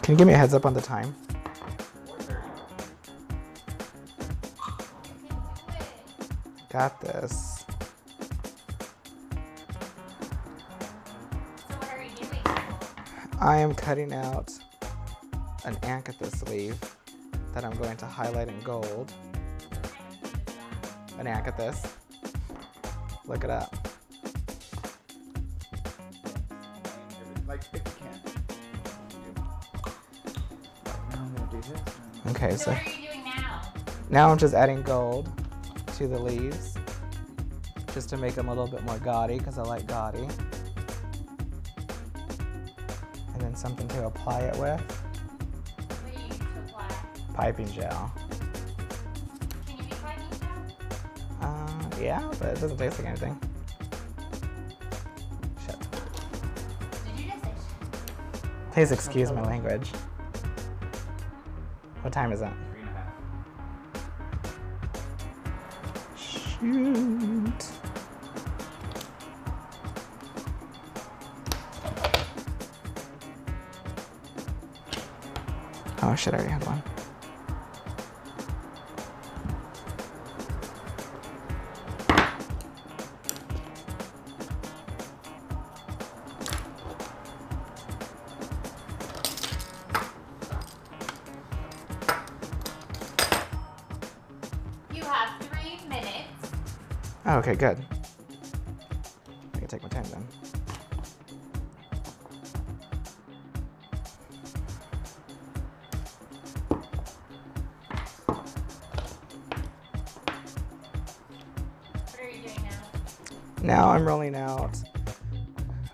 Can you give me a heads up on the time? Got this. So what are you doing? I am cutting out an acanthus leaf that I'm going to highlight in gold. An acanthus. Look it up. Like if you can. Now I'm gonna do this. Okay, So so what are you doing now? now I'm just adding gold to the leaves just to make them a little bit more gaudy because I like gaudy. And then something to apply it with. What do you use to apply? Piping gel. Can you be piping gel? Yeah, but it doesn't taste like anything. Shit. Did you just say shit? Please excuse my language. What time is it? 3.5. Shoot. Oh shit, I already had one. You have 3 minutes. Oh, okay, good. I can take my time then. What are you doing now? Now I'm rolling out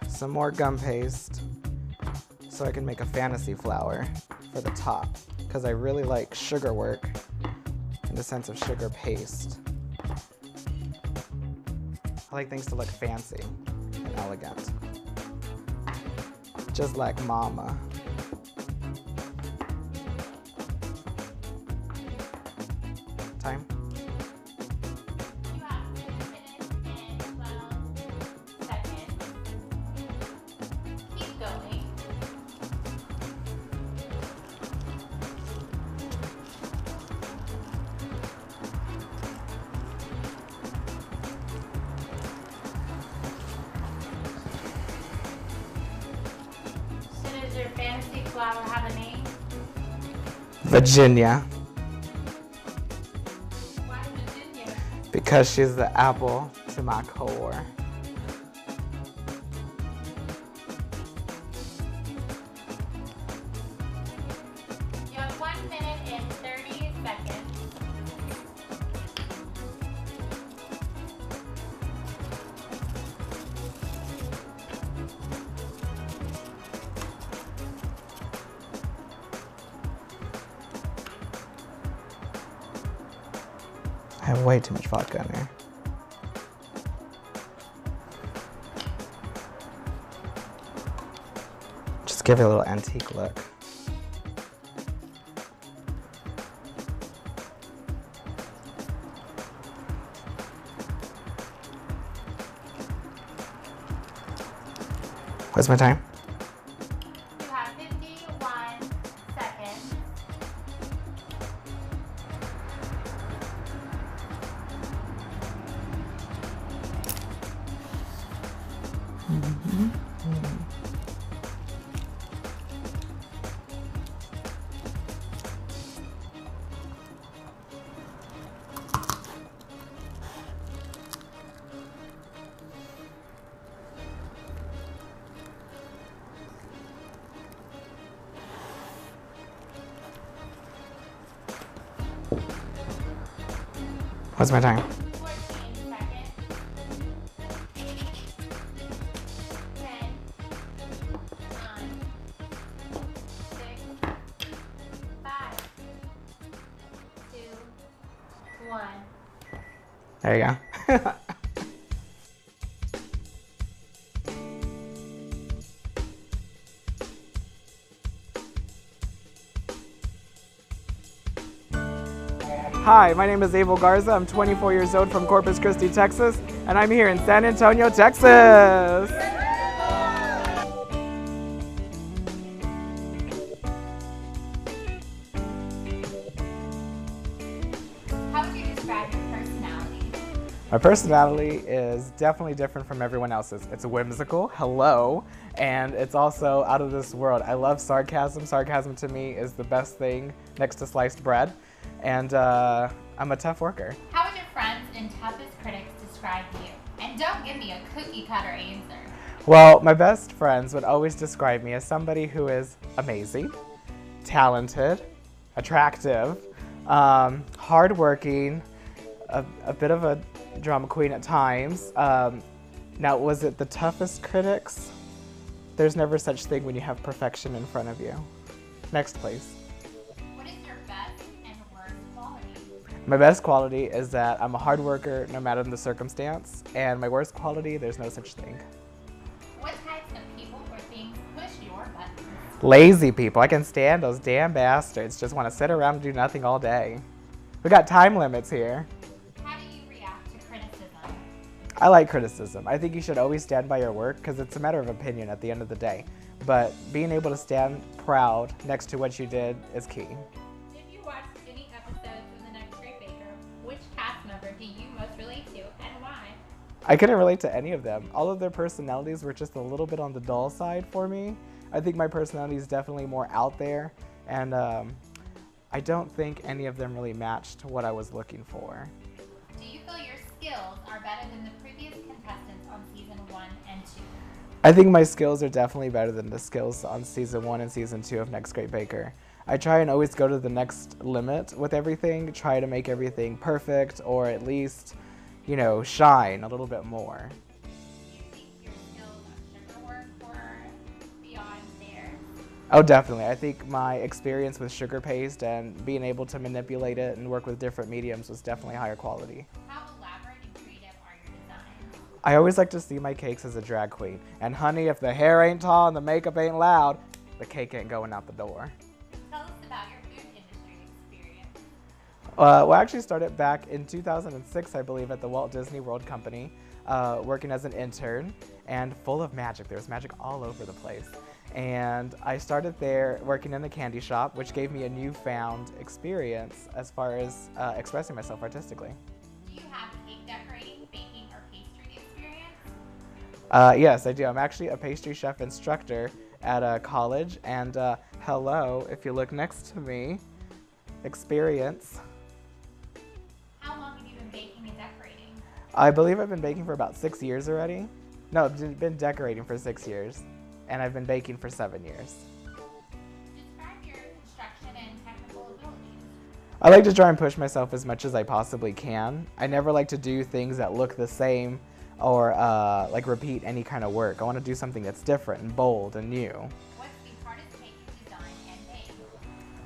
some more gum paste so I can make a fantasy flower for the top because I really like sugar work in the sense of sugar paste. I like things to look fancy and elegant. Just like mama. Time? You have 6 minutes and 12 seconds. Keep going. So does your fantasy flower have a name? Virginia. Why Virginia? Because she's the apple to my core. You have 1 minute and 30 seconds. I have way too much vodka in there. Just give it a little antique look. What's my time? You have 51 seconds. What's my time? 14 seconds. 10, 9, 6, 5, 2, 1. There you go. Hi, my name is Abel Garza. I'm 24 years old from Corpus Christi, Texas, and I'm here in San Antonio, Texas. My personality is definitely different from everyone else's. It's whimsical, hello, and it's also out of this world. I love sarcasm. Sarcasm to me is the best thing next to sliced bread, and I'm a tough worker. How would your friends and toughest critics describe you? And don't give me a cookie cutter answer. Well, my best friends would always describe me as somebody who is amazing, talented, attractive, hardworking, a bit of a drama queen at times. Now, was it the toughest critics? There's never such thing when you have perfection in front of you. Next, please. What is your best and worst quality? My best quality is that I'm a hard worker no matter the circumstance, and my worst quality, there's no such thing. What types of people or things push your buttons? Lazy people. I can stand those damn bastards. Just want to sit around and do nothing all day. We got time limits here. How do you react to criticism? I like criticism. I think you should always stand by your work because it's a matter of opinion at the end of the day. But being able to stand proud next to what you did is key. If you watched any episodes of The Next Great Baker, which cast member do you most relate to and why? I couldn't relate to any of them. All of their personalities were just a little bit on the dull side for me. I think my personality is definitely more out there, and I don't think any of them really matched what I was looking for. Do you feel your skills are better than the previous contestants on season 1 and 2? I think my skills are definitely better than the skills on season 1 and season 2 of Next Great Baker. I try and always go to the next limit with everything, try to make everything perfect, or at least, you know, shine a little bit more. Do you think your skills on sugar work were beyond theirs? Oh, definitely. I think my experience with sugar paste and being able to manipulate it and work with different mediums was definitely higher quality. How elaborate and creative are your designs? I always like to see my cakes as a drag queen. And honey, if the hair ain't tall and the makeup ain't loud, the cake ain't going out the door. Tell us about your food industry experience. Well, I actually started back in 2006, I believe, at the Walt Disney World Company, working as an intern, and full of magic. There was magic all over the place. And I started there working in a candy shop, which gave me a newfound experience as far as expressing myself artistically. Do you have cake decorating, baking, or pastry experience? Yes, I do. I'm actually a pastry chef instructor at a college, and hello, if you look next to me, experience. How long have you been baking and decorating? I believe I've been baking for about 6 years already. No, I've been decorating for 6 years, and I've been baking for 7 years. Describe your construction and technical abilities. I like to try and push myself as much as I possibly can. I never like to do things that look the same or like repeat any kind of work. I want to do something that's different and bold and new. What's the hardest cake you've designed and made?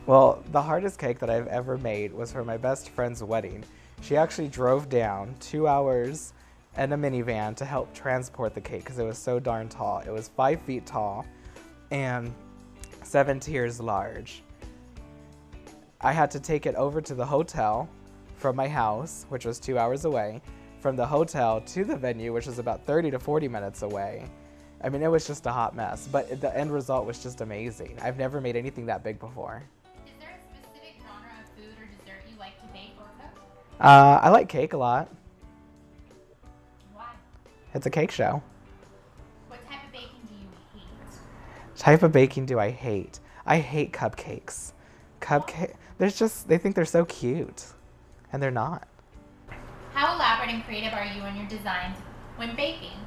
Well, the hardest cake that I've ever made was for my best friend's wedding. She actually drove down 2 hours in a minivan to help transport the cake because it was so darn tall. It was 5 feet tall and 7 tiers large. I had to take it over to the hotel from my house, which was 2 hours away, from the hotel to the venue, which was about 30 to 40 minutes away. I mean, it was just a hot mess, but the end result was just amazing. I've never made anything that big before. Is there a specific genre of food or dessert you like to bake or cook? I like cake a lot. Why? It's a cake show. What type of baking do you hate? Type of baking do I hate? I hate cupcakes. They think they're so cute, and they're not. How elaborate and creative are you in your designs when baking?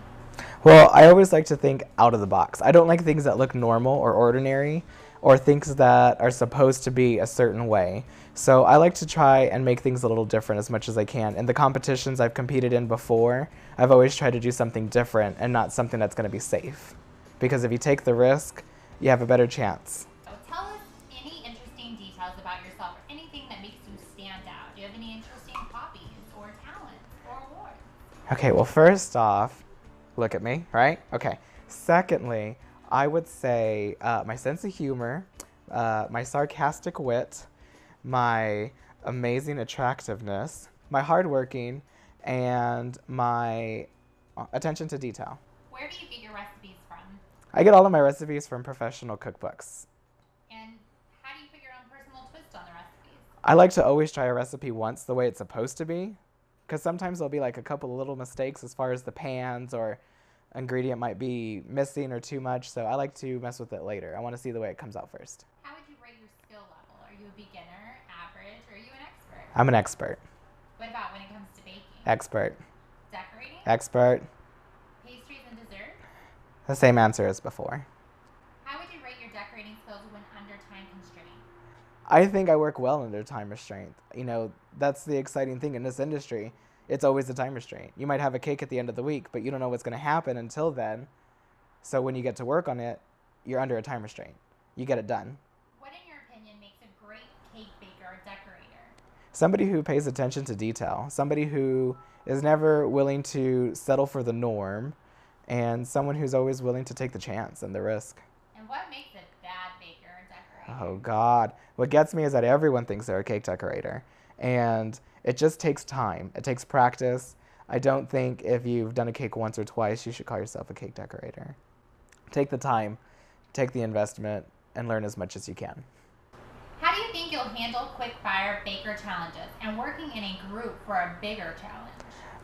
Well, I always like to think out of the box. I don't like things that look normal or ordinary, or things that are supposed to be a certain way. So I like to try and make things a little different as much as I can. In the competitions I've competed in before, I've always tried to do something different and not something that's going to be safe. Because if you take the risk, you have a better chance. So tell us any interesting details about yourself or anything that makes you stand out. Do you have any interesting hobbies or talents or awards? Okay, well, first off, look at me, right? Okay. Secondly, I would say my sense of humor, my sarcastic wit, my amazing attractiveness, my hardworking, and my attention to detail. Where do you get your recipes from? I get all of my recipes from professional cookbooks. And how do you put your own personal twist on the recipes? I like to always try a recipe once the way it's supposed to be, because sometimes there'll be like a couple of little mistakes as far as the pans or ingredient might be missing or too much, so I like to mess with it later. I want to see the way it comes out first. How would you rate your skill level? Are you a beginner, average, or are you an expert? I'm an expert. What about when it comes to baking? Expert. Decorating? Expert. Pastries and dessert? The same answer as before. How would you rate your decorating skills when under time constraint? I think I work well under time restraint. You know, that's the exciting thing in this industry. It's always a time restraint. You might have a cake at the end of the week, but you don't know what's going to happen until then. So when you get to work on it, you're under a time restraint. You get it done. What, in your opinion, makes a great cake baker or decorator? Somebody who pays attention to detail. Somebody who is never willing to settle for the norm. And someone who's always willing to take the chance and the risk. And what makes a bad baker or decorator? Oh, God. What gets me is that everyone thinks they're a cake decorator. And it just takes time. It takes practice. I don't think if you've done a cake once or twice, you should call yourself a cake decorator. Take the time, take the investment, and learn as much as you can. How do you think you'll handle quick-fire baker challenges and working in a group for a bigger challenge?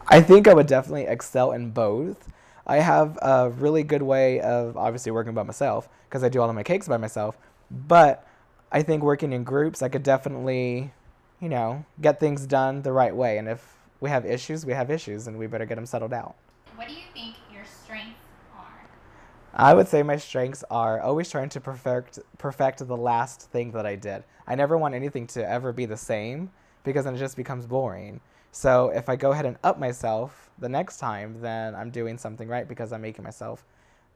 I think I would definitely excel in both. I have a really good way of obviously working by myself because I do all of my cakes by myself. But I think working in groups, I could definitely, you know, get things done the right way. And if we have issues, and we better get them settled out. What do you think your strengths are? I would say my strengths are always trying to perfect the last thing that I did. I never want anything to ever be the same because then it just becomes boring. So if I go ahead and up myself the next time, then I'm doing something right because I'm making myself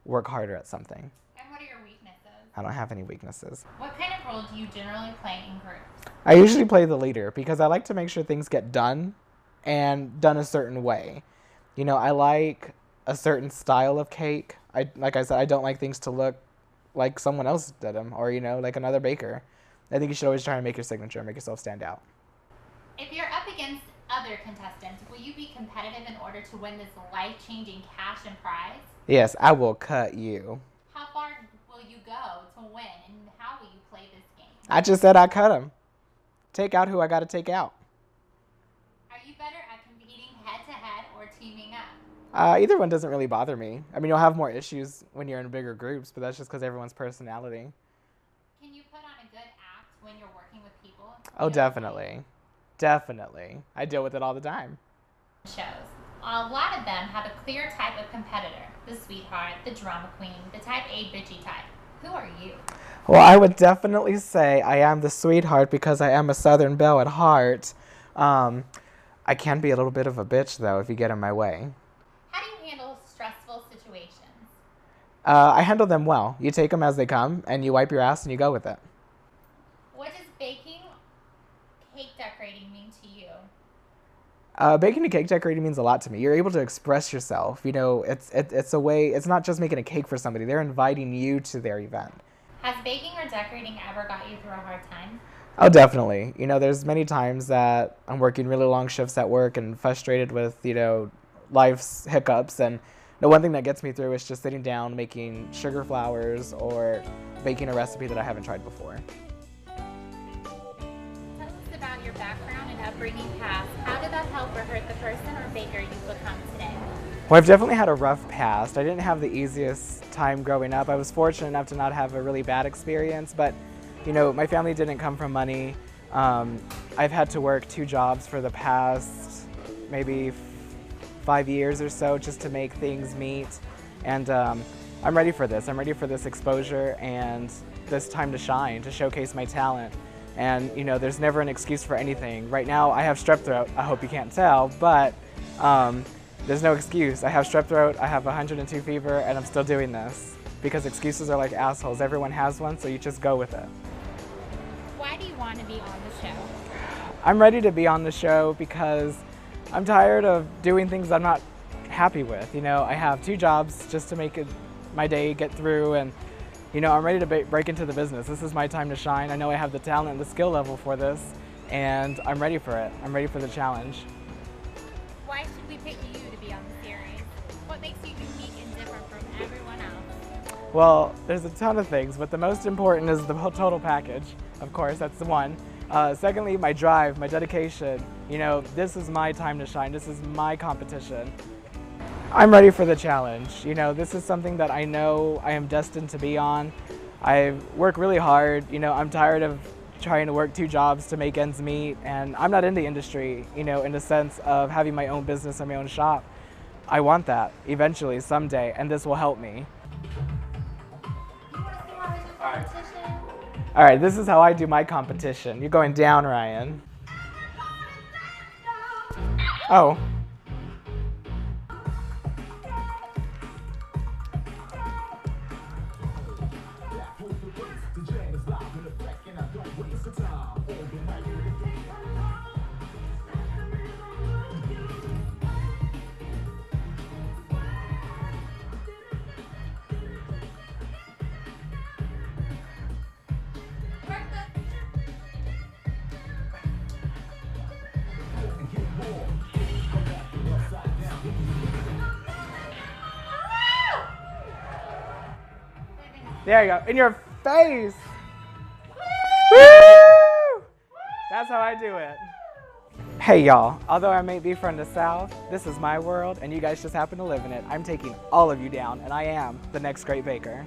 work harder at something. And what are your weaknesses? I don't have any weaknesses. What kind of role do you generally play in groups? I usually play the leader because I like to make sure things get done and done a certain way. You know, I like a certain style of cake. Like I said, I don't like things to look like someone else did them or, you know, like another baker. I think you should always try and make your signature, make yourself stand out. If you're up against other contestants, will you be competitive in order to win this life-changing cash and prize? Yes, I will cut you. How far will you go to win, and how will you play this game? I just said I cut him. Take out who I got to take out. Are you better at competing head-to-head or teaming up? Either one doesn't really bother me. I mean, you'll have more issues when you're in bigger groups, but that's just because everyone's personality. Can you put on a good act when you're working with people? Oh, definitely. Definitely. I deal with it all the time. Shows. A lot of them have a clear type of competitor. The sweetheart, the drama queen, the type A bitchy type. Who are you? Well, I would definitely say I am the sweetheart because I am a Southern belle at heart. I can be a little bit of a bitch, though, if you get in my way. How do you handle stressful situations? I handle them well. You take them as they come, and you wipe your ass and you go with it. What does baking, cake decorating mean to you? Baking and cake decorating means a lot to me. You're able to express yourself. You know, it's a way, it's not just making a cake for somebody. They're inviting you to their event. Has baking or decorating ever got you through a hard time? Oh, definitely. You know, there's many times that I'm working really long shifts at work and frustrated with, you know, life's hiccups. And the one thing that gets me through is just sitting down, making sugar flowers or baking a recipe that I haven't tried before. Tell us about your background and upbringing past. How did that help or hurt the person or baker you've become today? Well, I've definitely had a rough past. I didn't have the easiest time growing up. I was fortunate enough to not have a really bad experience, but you know, my family didn't come from money. I've had to work 2 jobs for the past maybe 5 years or so just to make things meet. And I'm ready for this. I'm ready for this exposure and this time to shine, to showcase my talent. And you know, there's never an excuse for anything. Right now I have strep throat. I hope you can't tell, but there's no excuse. I have strep throat, I have 102 fever, and I'm still doing this. Because excuses are like assholes. Everyone has one, so you just go with it. Why do you want to be on the show? I'm ready to be on the show because I'm tired of doing things I'm not happy with. You know, I have 2 jobs just to make my day get through, and you know, I'm ready to break into the business. This is my time to shine. I know I have the talent and the skill level for this, and I'm ready for it. I'm ready for the challenge. Why should we pick you to be on the series? What makes you unique and different from everyone else? Well, there's a ton of things, but the most important is the total package. Of course, that's the one. Secondly, my drive, my dedication. You know, this is my time to shine. This is my competition. I'm ready for the challenge. You know, this is something that I know I am destined to be on. I work really hard. You know, I'm tired of trying to work 2 jobs to make ends meet, and I'm not in the industry, you know, in the sense of having my own business or my own shop. I want that eventually, someday, and this will help me. All right, this is how I do my competition. You're going down, Ryan. Oh. There you go. In your face. Woo! That's how I do it. Hey y'all, although I may be from the South, this is my world and you guys just happen to live in it. I'm taking all of you down and I am the next great baker.